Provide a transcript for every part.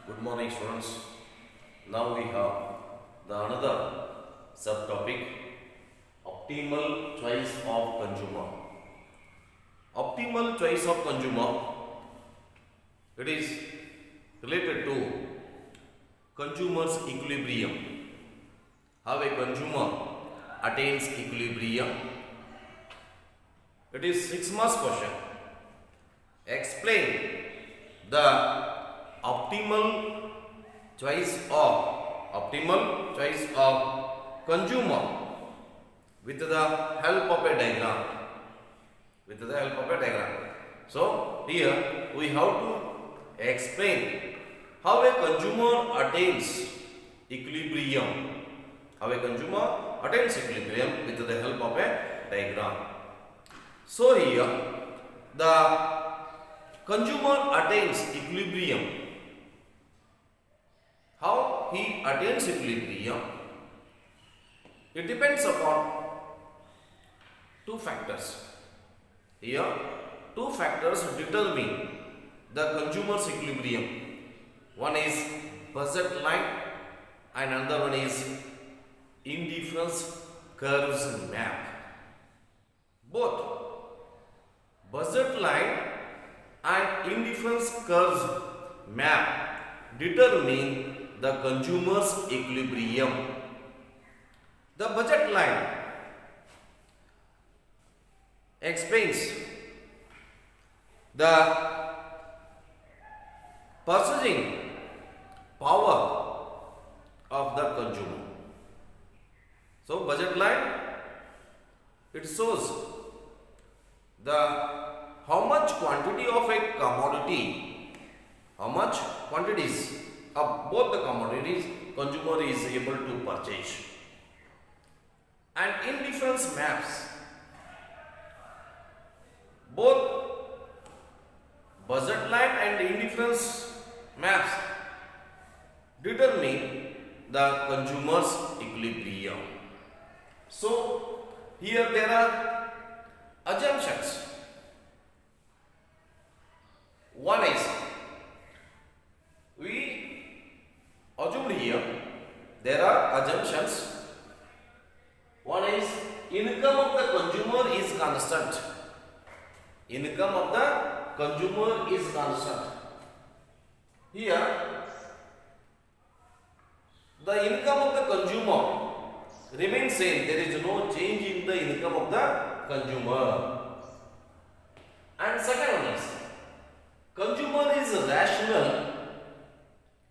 Good morning, students. Now we have the another subtopic: optimal choice of consumer. Optimal choice of consumer. It is related to consumer's equilibrium. How a consumer attains equilibrium. It is 6 marks question. Explain the optimal choice of consumer with the help of a diagram. So here we have to explain how a consumer attains equilibrium. With the help of a diagram. So here the consumer attains equilibrium. How he attains equilibrium? It depends upon two factors. Here, two factors determine the consumer's equilibrium. One is budget line and another one is indifference curves map. Both budget line and indifference curves map determine the consumer's equilibrium. The budget line explains the purchasing power of the consumer. So budget line, it shows the how much quantity of a commodity, how much quantities of both the commodities consumer is able to purchase. And indifference maps both budget line and indifference maps determine the consumer's equilibrium. So here there are assumptions. One is, we assumed here there are assumptions. One is, income of the consumer is constant. Income of the consumer is constant. Here, the income of the consumer remains same. There is no change in the income of the consumer. And second one is, consumer is rational.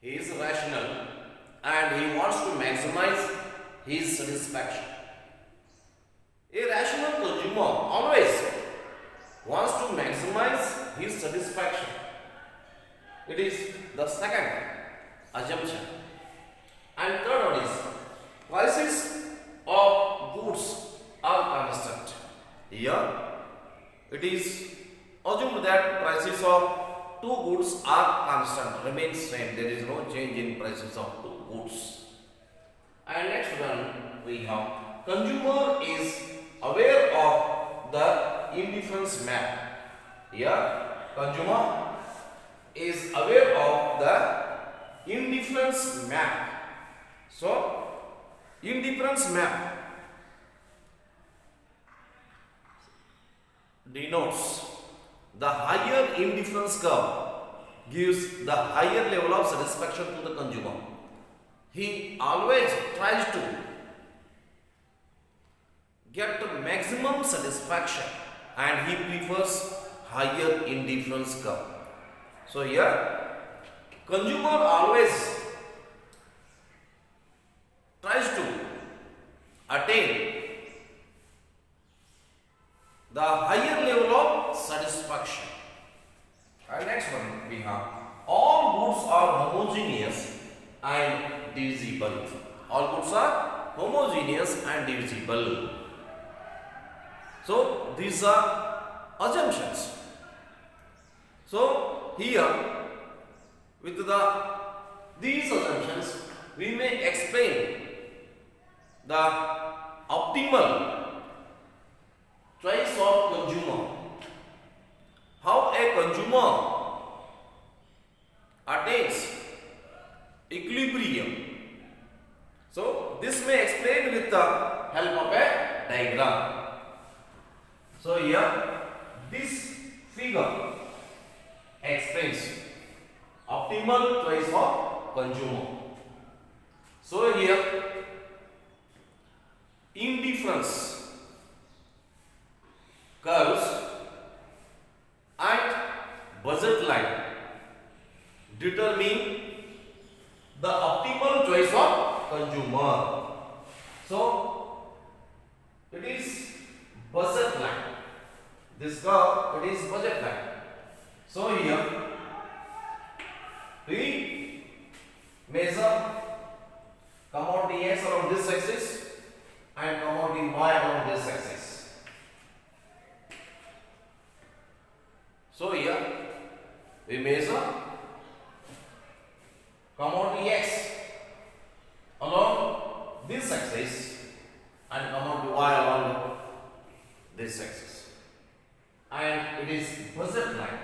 He is rational and he wants to maximize his satisfaction. A rational consumer always wants to maximize his satisfaction. It is the second assumption. And third one is, prices of goods are constant. Here it is assumed that prices of two goods are constant, remains same. There is no change in prices of two goods. And next one we have, consumer is aware of the indifference map. Here consumer is aware of the indifference map. So indifference map denotes the higher indifference curve gives the higher level of satisfaction to the consumer. He always tries to get the maximum satisfaction and he prefers higher indifference curve. So here, consumer always tries to attain the higher level of satisfaction. And next one we have, all goods are homogeneous and divisible. All goods are homogeneous and divisible. So these are assumptions. So here with these assumptions we may explain the optimal choice of consumer. How a consumer attains equilibrium. So this may explain with the help of a diagram. So here this figure explains optimal choice of consumer. So here indifference curves and budget line determine the optimal choice of consumer. So it is budget line. This curve, it is budget line. So here we measure commodity X along this axis and commodity Y along this axis. So here we measure commodity X along this axis and commodity Y along this axis, and it is budget line.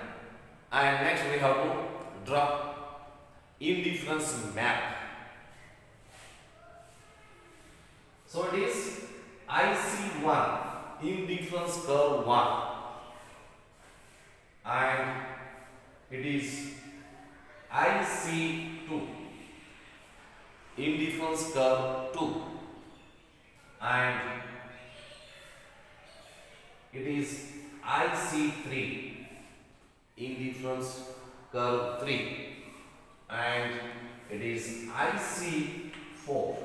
And next we have to draw indifference map. So it is IC1, indifference curve 1, and it is IC2, indifference curve 2, and it is IC3, indifference curve 3, and it is IC4.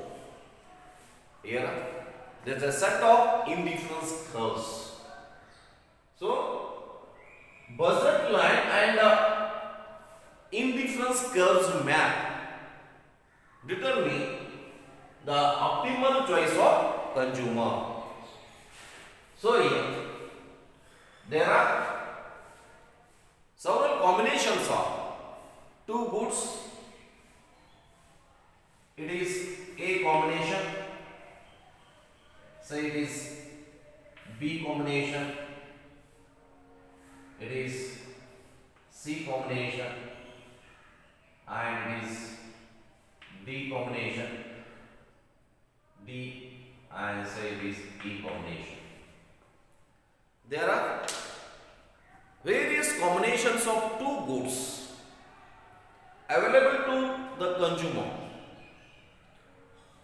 Here there is a set of indifference curves. So budget line and indifference curves map determine the optimal choice of consumer. So here there are several combinations of two goods. It is A combination, say it is B combination, it is C combination, and it is D combination, D, and say it is E combination. There are various combinations of two goods available to the consumer,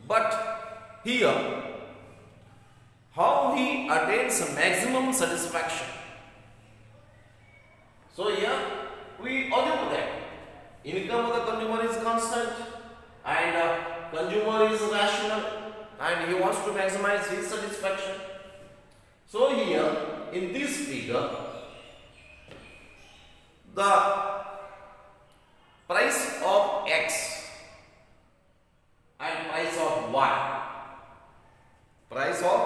but here how he attains maximum satisfaction. So here we assume that income of the consumer is constant and consumer is rational and he wants to maximize his satisfaction. So here in this figure, the price of X and price of Y, price of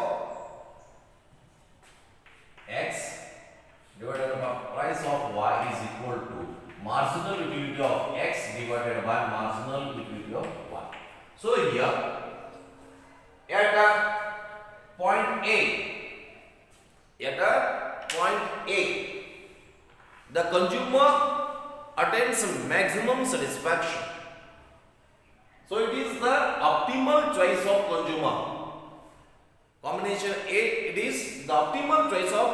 X divided by price of Y is equal to marginal utility of X divided by marginal utility of Y. So here at point A, the consumer attains maximum satisfaction. So it is the optimal choice of consumer. Combination A, it is the optimal choice of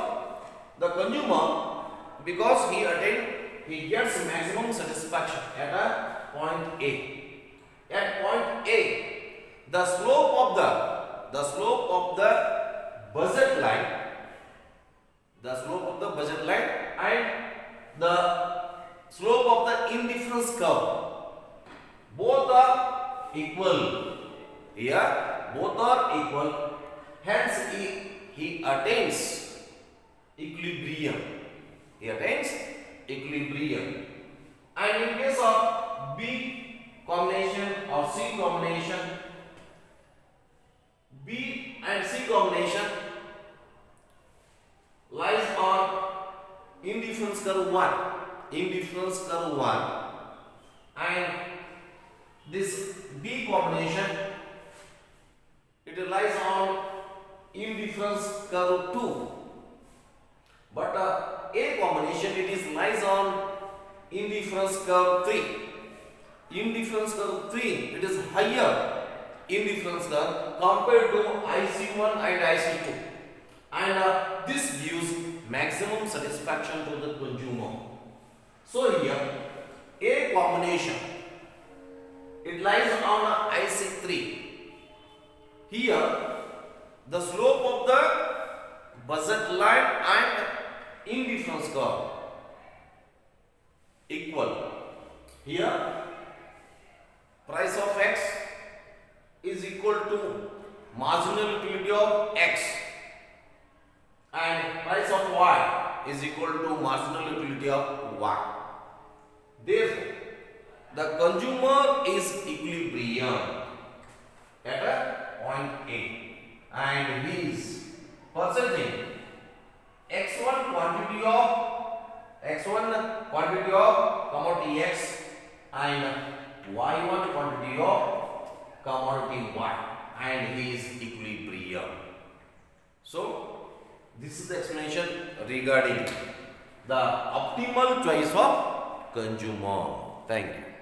the consumer because he gets maximum satisfaction at a point A. At point A, the slope of the budget line, and the slope of the indifference curve, both are equal. Here both are equal. Hence he attains equilibrium. And in case of B combination or C combination, B and C combination lies on indifference curve 1, and this B combination, it lies on indifference curve 2, but A combination, it is lies on indifference curve 3. indifference curve 3, it is higher indifference curve compared to IC1 and IC2, and this gives maximum satisfaction to the consumer. So here A combination, it lies on IC3. Here the slope of the budget line and indifference curve equal. Here price of X is equal to marginal utility of X, and price of Y is equal to marginal utility of Y. Therefore, the consumer is equilibrium at a point A, and he is purchasing X1 quantity of commodity X and Y1 quantity of commodity Y, and he is equilibrium. So this is the explanation regarding the optimal choice of consumer. Thank you.